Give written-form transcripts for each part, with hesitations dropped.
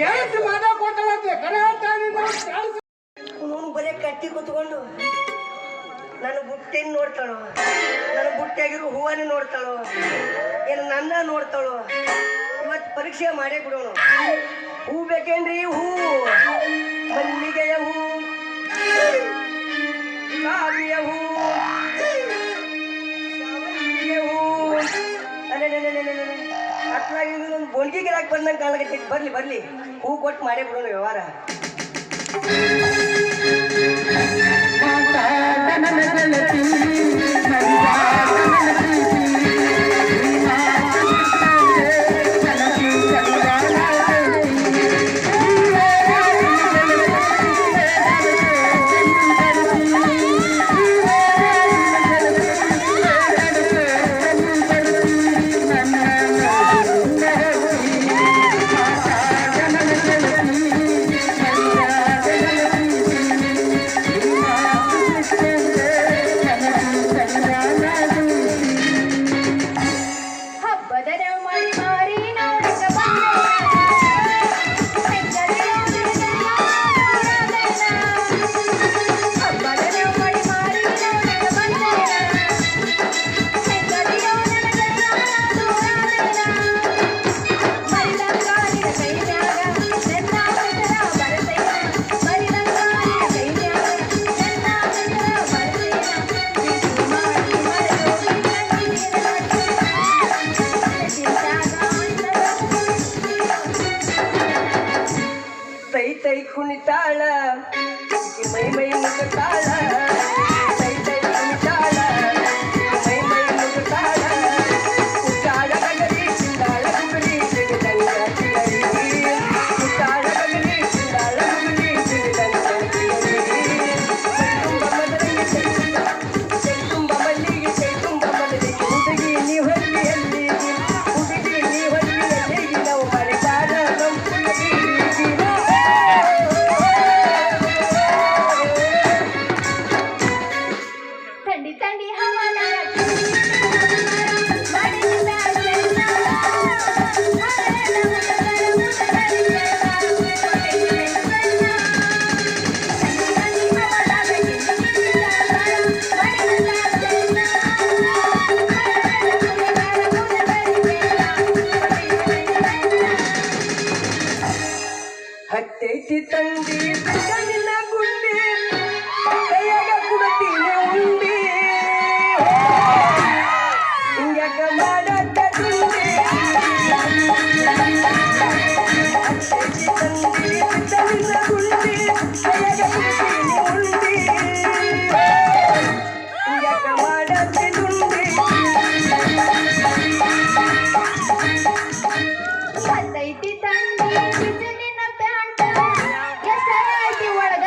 ಗೆಳತಿ ಮಾಡ ಕೊಟ್ಟಲತ್ತೆ ಕರೆ ಹೇಳ್ತಾನೆ ಅವನು ಬರೀ ಕಟ್ಟಿ ಕುತ್ಕೊಂಡು ನನ್ನ ಬುಟ್ಟಿನ ನೋಡ್ತಾಳೋ, ನನ್ನ ಬುಟ್ಟಿಯಾಗಿರೋ ಹೂವನ್ನ ನೋಡ್ತಾಳೋ, ಏನು ನನ್ನ ನೋಡ್ತಾಳೋ. ಇವತ್ತು ಪರೀಕ್ಷೆ ಮಾಡೇ ಬಿಡೋಣ. ಹೂ ಬೇಕೇನ್ರಿ? ಹೂ, ಮಲ್ಲಿಗೆಯ ಹೂ, ಗುಲಾಬಿಯ ಹೂ, ಶಾವಂತಿಗೆ ಹೂ. ಅಟ್ಲಾಗಿ ಒಂದು ಬೋನ್ಗಿ ಗಿರಾಕ್ ಬಂದಂಗೆ ಕಾಣಕತ್ತೈತಿ. ಬರ್ಲಿ ಬರ್ಲಿ, ಹೂ ಕೊಟ್ಟು ಮಾಡೇ ಬಿಡೋಣ ವ್ಯವಹಾರ. ತೈ ಕುಣಿತಾಳ ಮೈ ಮೈ ಮುಗುತ್ತಾಳ, ತೈ ಕುಣಿತಾಳ ಮೈ ಮೈ ಮುಗುತ್ತಾಳ, ಉತ್ತಾಳ ಗಗಲಿ ಚಿಂದಾಳ ಗುಗಲಿ ಸಿಡಿದಂಗ ಚಿಗರಿ, ಉತ್ತಾಳ ಗಗಲಿ ಚಿಂದಾಳ ಗುಗಲಿ ಸಿಡಿದಂಗ ಚಿಗರಿ. ತುಂಬ ಮದಲಿಗೆ ಕೈ ತುಂಬ ಮಲ್ಲಿಗೆ, ಕೈ ತುಂಬ ಮದಲಿಗೆ ಹುಡುಗಿ ನೀ ಹೊಲ್ಲಿಯಲ್ಲಿ, ಹುಡುಗಿ ನೀ ಹೊಲ್ಲಿಯಲ್ಲಿ ನಾವು ಮರಿತಾಳ ಹತ್ತೈತಿ ತಂದಿ ನಿನ್ನ ಗುಂಡಿ, ಕೈಯಾಗ ಕುಡತೀನಿ ಉಂಡಿ, ಹಿಂಗ್ಯಾಕ ಮಾಡತ್ತ ಗುಂಡಿ. ಹತ್ತೈತಿ ತಂದಿ ನಿನ್ನ ಗುಂಡಿ, ಕೈಯಾಗ ಕುಡತೀನಿ ಉಂಡಿ, ಹಿಂಗ್ಯಾಕ ಮಾಡತ್ತೆ ಗುಂಡಿ. ಹತ್ತೈತಿ ತಂದಿ ಒಳಗ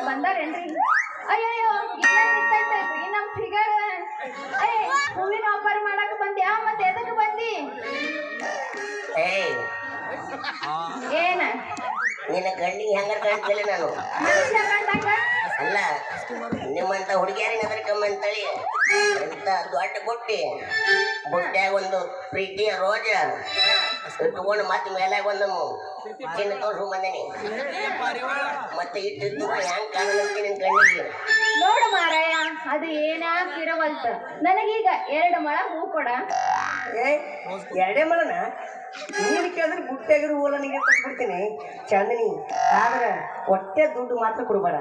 ಬಂದಾರೇನ್ರಿ? ಅಯ್ಯೋ ನಮ್ ಫಿಗರ್ ಹೂವಿನ ಆಫರ್ ಮಾಡಕ್ ಬಂದ್ಯಾ? ಮತ್ತೆ ಎದಕ್ ಬಂದಿ? ಏನ ನಿನ್ನ ಕಣ್ಣಿಗೆ ಹೆಂಗಾರ ಕಾಣ್ತಿಲ್ಲ ನಾನು. ಅಲ್ಲ ನಿಮ್ಮಂತ ಹುಡುಗಿಯಾರಿಗೆ ಅದ್ರ ಕಮ್ಮಂತಳಿ ಎಂತ ದೊಡ್ಡ ಬುಟ್ಟಿ, ಬುಟ್ಟ್ಯಾಗ ಒಂದು ಪ್ರೀತಿಯ ರೋಜ ಇಟ್ಕೊಂಡು ಮತ್ತೆ ಮೇಲಾಗ ಒಂದು ಚಿನ್ನ ತೋರ್ಸು ಬಂದೇನಿ. ಮತ್ತೆ ಇಟ್ಟಿದ್ದು ಹೆಂಗ್ ಕಾಣಂತೆ ನಿನ್ ಕಣ್ಣಿಗೆ. ನೋಡು ಮಾರಾಯ, ಅದು ಏನಾಕಿರವಲ್ತ. ನನಗೀಗ 2 ಮೊಳ ಹೂ ಕೊಡ. ಎರಡೇ ಮೊಳನ? ನೀನು ಕೇಳಿದ್ರೆ ಬುಟ್ಟಿಯಾಗಿರೋ ಹೂಲ ನಿಂಗೆ ಕೊಟ್ಬಿಡ್ತೀನಿ ಚಾಂದಿನಿ. ಆದ್ರೆ ಹೊಟ್ಟೆ ದುಡ್ಡು ಮಾತ್ರ ಕೊಡ್ಬೇಡ.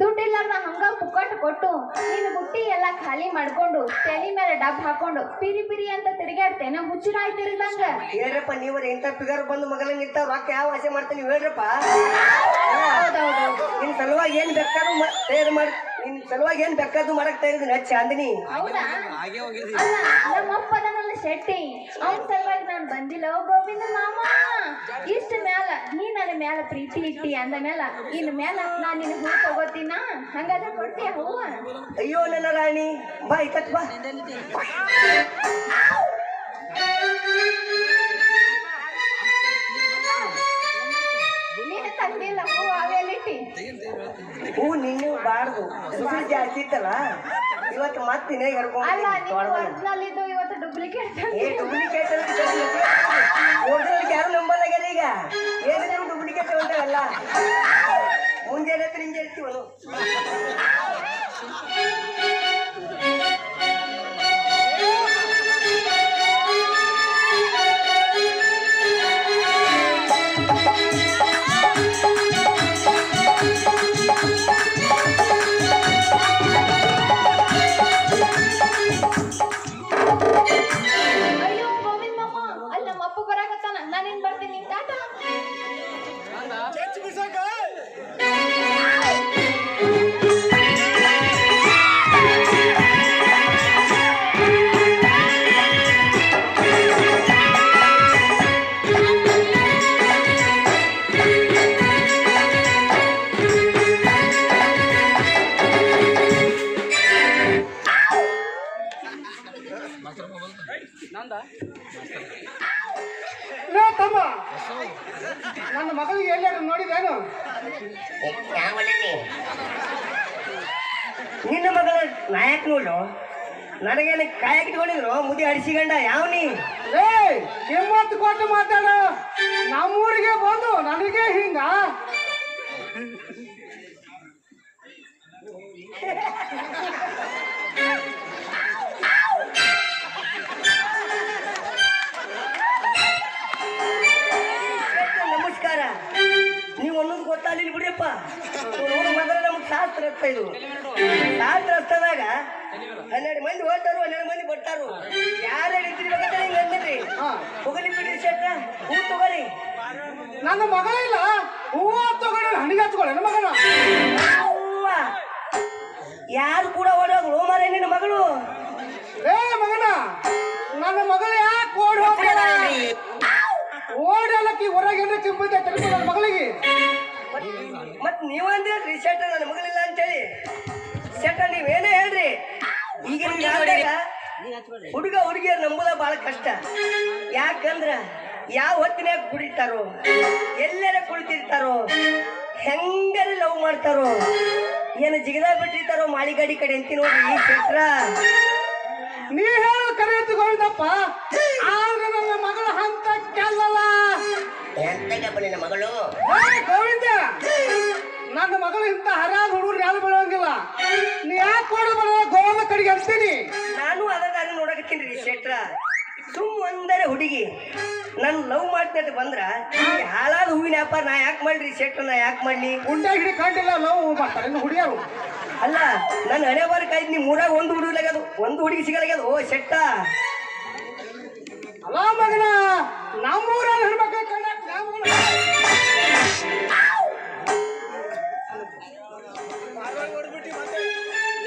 ದುಡ್ಡಿಲ್ಲಾರ್ದ ಹಂಗ ಪುಕ್ಕಟ್ಟು ಕೊಟ್ಟು ನೀನು ಬುಟ್ಟಿ ಎಲ್ಲ ಖಾಲಿ ಮಾಡ್ಕೊಂಡು ತಲೆ ಮೇಲೆ ಡಬ್ ಹಾಕೊಂಡು ಪಿರಿ ಪಿರಿ ಅಂತ ತಿರುಗಾಡ್ತೇನೆ. ಹುಚ್ಚರಾಯ್ತಿರ್ದಂಗ ಹೇಳ್ರಪ್ಪ. ನೀವ್ರ ಎಂತ ಫಿಗರ್ ಬಂದು ಮಗಲ ನಿಂತ ರೊಕ್ಕ ಯಾವ ಆಸೆ ಮಾಡ್ತೀನಿ ಹೇಳ್ರಪ್ಪ. ನಿನ್ ಸಲುವಾಗಿ ಏನ್ ಬೇಕಾದ್ರೂ ತಯಾರು ಮಾಡಿ, ನಿನ್ ಸಲುವಾಗಿ ಏನ್ ಬೇಕಾದ್ರು ಮಾಡಕ್ ತಯಾರಿದ್ದೀನಿ ಚಾಂದಿನಿ. ಹೌದಾ? ಅಲ್ಲ, ನಮ್ಮಪ್ಪ ಅದನ್ನೆಲ್ಲ ಶೆಟ್ಟಿ ಅವನ್ ಸಲುವಾಗಿ ನಾನು ಬಂದಿಲ್ಲ ಗೋವಿಂದ ಮಾಮ. ಇಷ್ಟ ಮ್ಯಾಲ ನೀ ನನ್ನ ಮ್ಯಾಲ ಪ್ರೀತಿ ಇಟ್ಟಿ ಅಂದ ಮ್ಯಾಲ ಇನ್ ಮ್ಯಾಲ ನಾನ್ ನಿನ್ ಹೂ ತಗೋತೀನ. ಹಂಗಾದ್ರೆ ಕೊಡ್ತೀಯ ಹೂವ? ಅಯ್ಯೋ ನನ್ನ ರಾಣಿ ಬಾ ಇಕತ್ ಬಾ. ನೀನು ತಂದಿಲ್ಲ ಹೂ ಅವೆಲ್ಲಿಟ್ಟಿ? ಹೂ ನಿನ್ನೆ ಬಾಡ್ದು ಸುಸಿ ಜಾಸ್ತಿ ಇತ್ತಲ್ಲ ಇವತ್ತು ಮತ್ತೆ ಅಲ್ಲ ಹರ್ಕೊಂಡು ಒರಿಜಿನಲ್ ಇದ್ದು ಇವತ್ತು ಡೂಪ್ಲಿಕೇಟ್. ಡೂಪ್ಲಿಕೇಟ್ ಯಾರು ನಂಬಲ್ಲಾಗ್ಯಾರ ಈಗ. ಏನಿದ್ರು ಡೂಪ್ಲಿಕೇಟ್ ಉಂಟಲ್ಲ ಮುಂಜಾನೆ ಹತ್ರ ಹಿಂಗೆ ಇರ್ತೀವನು. ಅಯ್ಯೋ ಗೋವಿಂದ ಮಾಮ, ಅಲ್ಲಿ ನಮ್ಮ ಅಪ್ಪ ಬರಾಕತ್ತಾನ. ನಾನೇನ್ ಬರ್ತೀನಿ ಟಾಟಾ. ಲೇ ತಮ್ಮ, ನನ್ನ ಮಗಳಿಗೆ ಎಲ್ಲಾರು ನೋಡಿದೇನು? ನಿನ್ನ ಮಗಳ ನಾಯಕ್ ನೋಡು ನನಗೇನು ಕಾಯಕ್ ಇಟ್ಕೊಂಡಿದ್ರು ಮುದಿ ಅಡಿಸಿಗಂಡ ಯಾವನಿ? ಏ ಕಿಮ್ಮತ್ತು ಕೊಟ್ಟು ಮಾತಾಡ. ನಮ್ಮೂರಿಗೆ ಬಂದು ನನಗೆ ಹಿಂಗ ನಮಸ್ಕಾರ. ನೀವು ಅನ್ನೋದು ಗೊತ್ತಾಗಲಿಲ್ಲ ಬಿಡ್ರಿಯಪ್ಪ. ನೋಡು ಮೊದಲ ನಮ್ಗೆ ಶಾಸ್ತ್ರ ಅರ್ಥ ಇದು. ಶಾಸ್ತ್ರ ಅರ್ಥದಾಗ 12 ಮಂದಿ ಹೋಗ್ತಾರು, 12 ಮಂದಿ ಬರ್ತಾರು. ಯಾರ್ಯಾರು ಇದ್ರಿ ಬಗ್ಗೆ ಹಿಂಗೆ ಅಂದ್ರಿ. ಹೋಗಲಿ ಬಿಡ್ರಿ ಶೆಟ್ಟ, ಹೂ ತಗೋರಿ. ನನ್ನ ಮಗಳಿಲ್ಲ ಹೂವ ತಗೊಂಡು ಹಣಿಗೆ ಹಚ್ಕೊಳ್ಳ ಮಗನ. ಯಾರು ಕೂಡ ಓಡೋದು ಮಾರೇ ನಿನ್ನ ಮಗಳು? ಏ ಮಗನ, ನನ್ನ ಮಗಳು ಯಾಕೆ ಓಡಿ ಹೋಗ್ತಾಳ? ಓಡಲಕ್ಕಿ ಹೊರಗೆ ಕಿಂಬೈತೆ ತೆಲುಗು ನನ್ನ ಮಗಳಿಗೆ. ಮತ್ ನೀವಂದ್ರಿ ಶೆಟ್ಟ ನನ್ನ ಮಗಳಿಲ್ಲ ಅಂತೇಳಿ. ಶೆಟ್ಟ ನೀವೇನೇ ಹೇಳ್ರಿ, ಈಗಿನ ಕಾಲದಾಗ ಹುಡುಗ ಹುಡುಗಿಯರ್ ನಂಬುದ ಬಹಳ ಕಷ್ಟ. ಯಾಕಂದ್ರ ಯಾವ ಹೊತ್ತಿನಾಗ ಕುಡಿತಾರೋ, ಎಲ್ಲರ ಕುಳಿತಿರ್ತಾರೋ, ಹೆಂಗಾರ ಲವ್ ಮಾಡ್ತಾರೋ, ಏನು ಜಿಗದ ಬಿಟ್ಟಿರ್ತಾರೋ ಮಾಳಿಗಾಡಿ ಕಡೆ ಅಂತ ನೋಡ್ರಿ ಈ ಶೆಟ್ರ. ನೀ ಹೇಳು ಕರೆ ತಗೊಂಡಪ್ಪ, ಆದ್ರೆ ನನ್ನ ಮಗಳ ಹಂತ ಕೆಲ್ಲಲ್ಲ. ಎಂತಗಪ್ಪ ನಿನ್ನ ಮಗಳು? ಗೋವಿಂದ, ನನ್ನ ಮಗಳು ಇಂತ ಹರಾದ ಹುಡುಗರು ಯಾರು ಬರೋಂಗಿಲ್ಲ. ನೀ ಯಾಕೆ ಕೊಡು ಬರೋ ಗೋವಿಂದ ಕಡೆಗೆ ಅಂತೀನಿ. ನಾನು ಅದಾರ ನೋಡಕತ್ತೀನಿ ರೀ ಶೆಟ್ರ. ಸುಮ್ ಒಂದರೆ ಹುಡುಗಿ ನನ್ ಲವ್ ಮಾಡ್ತೇನೆ ಬಂದ್ರ ಹಾಳಾದ ಹೂವಿನ ವ್ಯಾಪಾರ ನಾ ಯಾಕೆ ಮಾಡ್ರಿ ಶೆಟ್ರ? ನಾ ಯಾಕೆ ಮಾಡ್ಲಿ? ಗುಂಡೆ ಗಿಡಿ ಕಂಡಿಲ್ಲ ಲವ್ ಮಾಡ್ತಾರೆ ಇನ್ನು ಹುಡುಗಿಯರು. ಅಲ್ಲ ನನ್ನ ಹಣೆ ಬಾರ ಕಾಯ್ದು ನಿಮ್ಮ ಊರಾಗ ಒಂದು ಹುಡುಗಲಾಗ್ಯದು, ಒಂದು ಹುಡುಗಿ ಸಿಗಲಾಗ್ಯದು. ಓ ಶೆಟ್ಟ, ಅಲ್ಲ ಮಗನ, ನಮ್ಮೂರಲ್ಲಿ ಹೆಣ್ಮಕ್ಳು ಕಂಡಾಗ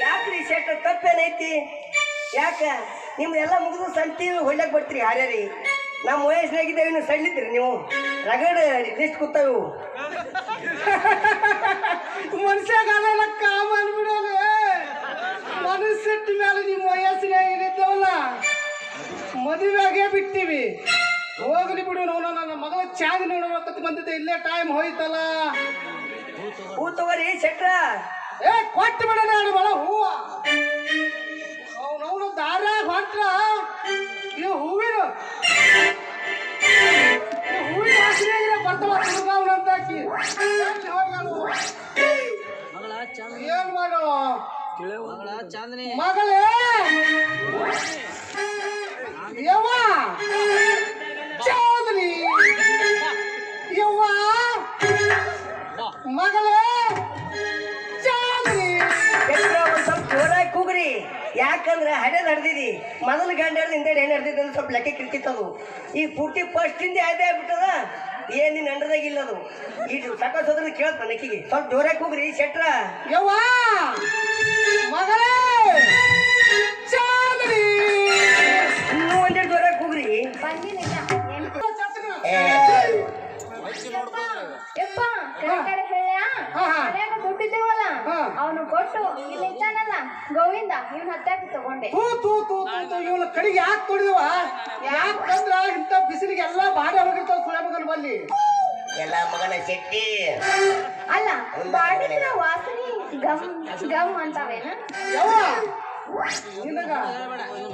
ಯಾಕ್ರಿ ಶೆಟ್ಟ ತಪ್ಪೇನೈತಿ? ಯಾಕ ನಿಮ್ದೆಲ್ಲ ಮುಗಿದು ಸಂತಿ ಹೊಳ್ಳಕ್ ಬರ್ತೀರಿ ಹಾರ್ಯಾರಿ. ನಮ್ಮ ವಯಸ್ಸಿನಾಗಿದ್ದೇವೆ ಇನ್ನು ಸಡ್ಲಿದ್ರಿ ನೀವು. ರಗಡ್ ಲಿಸ್ಟ್ ಕೂತಾವು. ಮನುಷ್ಯಾಗಲ್ಲ ಕಾಮ ಅನ್ಬಿಡೋದು. ಮನಸ್ಸಿಟ್ಟ ಮೇಲೆ ನಿಮ್ಮ ವಯಸ್ಸಿನಾಗ ಏನಿದ್ದವಲ್ಲ ಮದುವೆಗೆ ಬಿಟ್ಟಿವಿ. ಹೋಗ್ಲಿ ಬಿಡು, ನೋಡ ನನ್ನ ಮಗಳ ಚಾಂದ್ ನೋಡೋಕತ್ ಬಂದಿದ್ದೆ, ಇಲ್ಲೇ ಟೈಮ್ ಹೋಯ್ತಲ್ಲ. ಹೂ ತಗೋರಿ ಶೆಟ್ರ. ಏ ಕೊಟ್ಟು ಬಿಡ ನಾನು ಬಳ ಹೂವ. ಅವನವನು ದಾರ್ಯಾಗ ಹೊಂಟ್ರ ಇವು ಹೂವಿನ ವಾಸನೆಯಾಗಿರ ಬರ್ತಾವ ಅವನಂತಾಕಿ ಏನ್ ಮಾಡೋ ಮಗಳೇ ಯವ್ವ ಚಾಂದ್ನಿ ಯವ್ವ ಮಗಳೇ ಚಾಂದ್ನಿ. ಒಂದ್ ಸ್ವಲ್ಪ ಜೋರಾಗಿ ಕೂಗ್ರಿ. ಯಾಕಂದ್ರೆ ಹಡೆದ್ ಹಡ್ದಿದಿ. ಮೊದಲು ಗಂಡ ಹಿಡ್ದು ಹಿಂದೆ ಹೆಣ್ಣು ಹಡ್ದಿದ್ದು ಅಂದ್ರೆ ಸ್ವಲ್ಪ ಲೆಕ್ಕ ಕಿರ್ಕಿತ್ತದು. ಈಗ ಪೂರ್ತಿ ಫಸ್ಟ್ ಹಿಂದೆ ಅದೇ ಆಗ್ಬಿಟ್ಟದ. ಏನ್ ನಿನ್ ಅಂಡದಾಗ ಇಲ್ಲದು. ಈಗ ಸಕಾಸ್ ಹೋದ್ರೆ ಕೇಳ್ತ ನೆಕ್ಕಿಗೆ. ಸ್ವಲ್ಪ ಜೋರಾಗಿ ಕೂಗ್ರಿ ಶೆಟ್ರ. ಯವ್ವ ಮಗಳೇ ಚಾಂದ್ನಿ. ಇನ್ನೂ ಒಂದೆರಡು ಜೋರಾಗಿ ಹಾ. ಮನ್ಯಾಗ ದುಡ್ಡಿದ್ದೇವಲ್ಲ ಹಾ. ಅವನು ಕೊಟ್ಟು ಇಲ್ಲಿ ಇದ್ದಾನಲ್ಲ ಗೋವಿಂದ ಇವನ್ ಹತ್ತಾಕ ತಗೊಂಡೆ. ತೂ ತೂ ತೂ ತೂ ತೂ ಇವಳ ಕಡೆಗೆ ಯಾಕೆ ತೊಡಿದವ? ಯಾಕಂದ್ರ ಇಂಥ ಬಿಸಿಲಿಗೆ ಎಲ್ಲಾ ಬಾಡೆ ಹೋಗಿರ್ತಾವ ಸುಳೆ ಮಗನ ಬಲ್ಲಿ. ಎಲ್ಲ ಮಗನ ಶೆಟ್ಟಿ ಅಲ್ಲ ಬಾಡಿನ ವಾಸನೆ ಗಮ್ ಗಮ್ ಅಂತಾವೇನ? ಯವ್ವ ನಿನಗ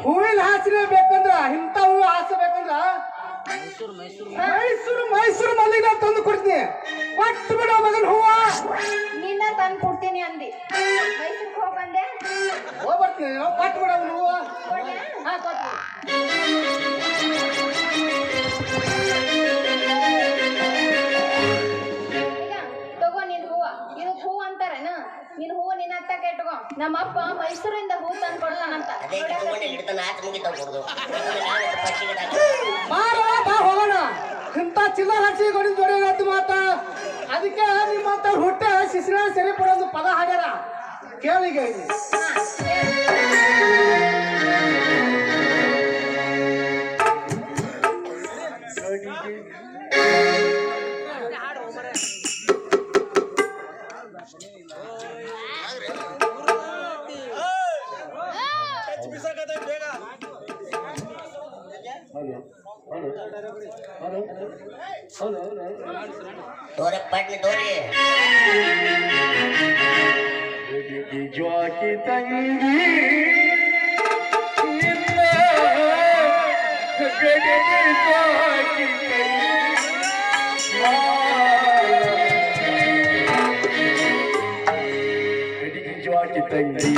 ಹೂವಿನ ಹಾಸಿನ ಬೇಕಂದ್ರ ಇಂಥ ಹೂವು ಹಾಸಬೇಕಂದ್ರ ಮೈಸೂರು ಮಲ್ಲಿಗೆ ನಾ ತಂದು ಕೊಡ್ತೀನಿ. ಕೊಟ್ಟು ಬಿಡೋ ಮಗನ ಹೂವ. ನಿನ್ನ ತಂದು ಕೊಡ್ತೀನಿ ಅಂದಿ. ಮೈಸೂರಿಗೆ ಹೋಗಿ ಬಂದೆ. ಹೋಗ್ಬರ್ತೀನಿ. ಕೊಟ್ಟು ಬಿಡ ಅವನು ಹೂವ. ಕೊಡ್ಲಾ? ಹಾ ಕೊಟ್ಟು. ಈಗ ತಗೋ ನಿನ್ ಹೂವ. ಇದಕ್ ಹೂ ಅಂತಾರೇನ? ನಿನ್ ಹೂವ ನಿನ್ನ ಹತ್ತಕ್ಕೆ ಇಟ್ಕೋ. ನಮ್ಮಪ್ಪ ಮೈಸೂರಿಂದ ಹೂ ತಂದು ಕೊಡ್ತಾನಂತ. ಅದೇ ಕಿತ್ಕೊಂಡು ಹಿಡ್ತಾನ ಆಚ ಮುಗಿತಾವ ಕೊಡುದು ಬಾರೋ ಬಾ ಹೋಗೋಣ. ಇಂಥ ಚಿಲ್ಲರ್ ಹಚ್ಚಿ ಗೋಡಿ ಜೋಡಿ ಏನಾಯ್ತು ಮಾತ. ಅದಕ್ಕೆ ನಿಮ್ಮಂತ ಹುಟ್ಟೆ ಶಿಶಿರ ಸರಿ ಪಡೋದು ಪದ ಹಾಡ್ಯಾರ ಕೇಳಿಗೆ. ಹಾ, ಹೇಳು. ತೋರ ಪಟ್ನೆ ತೋರಿ ಜ್ವಾಕಿ ತಂಗಿ ಜ್ವಾಕಿ ತಂಗಿ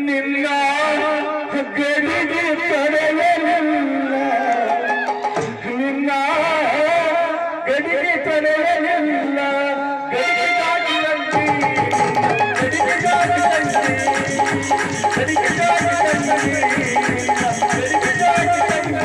ನಿನ್ನ ಗಡಿಗೆ ತಡೆಯಲಿಲ್ಲ, ನಿನ್ನ ಗಡಿಗೆ ತಡೆಯಲಿಲ್ಲ. ಗಡಿಗೆ ದಾಟಿದಂತೆ, ಗಡಿಗೆ ದಾಟಿದಂತೆ, ಗಡಿಗೆ ದಾಟಿದಂತೆ, ಗಡಿಗೆ ದಾಟಿದಂತೆ.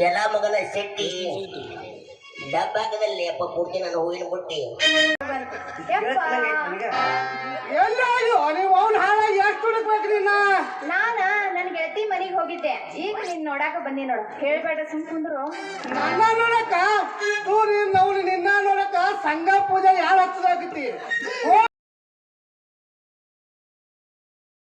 ಎಲ್ಲ ಮಗನ ಶೆಟ್ಟಿ ಡಬ್ಬಾಕದಲ್ಲಿ ಅಪ್ಪ ಪೂರ್ತಿ ನಾನು ಹೂವಿನ ಬುಟ್ಟಿ ಎಲ್ಲಾಯ್ತು ನೀವು ಅವ್ನ ಹಾಳಾಗಿ ಎಷ್ಟು ಹುಡುಕ್ಬೇಕು ನಿನ್ನ. ನನ್ನ ಗೆಳತಿ ಮನೆಗೆ ಹೋಗಿದ್ದೆ. ಈಗ ನಿನ್ ನೋಡಾಕ ಬಂದಿ ನೋಡು. ಹೇಳ್ಬೇಡ ಸುಮ್ ಕುಂದ್ರು. ನನ್ನ ನೋಡಕ ತೂ ನಿನ್ನ ನೋಡಕ ಸಂಘ ಪೂಜೆ ಯಾರು ಹಚ್ಚದಾಗತಿ.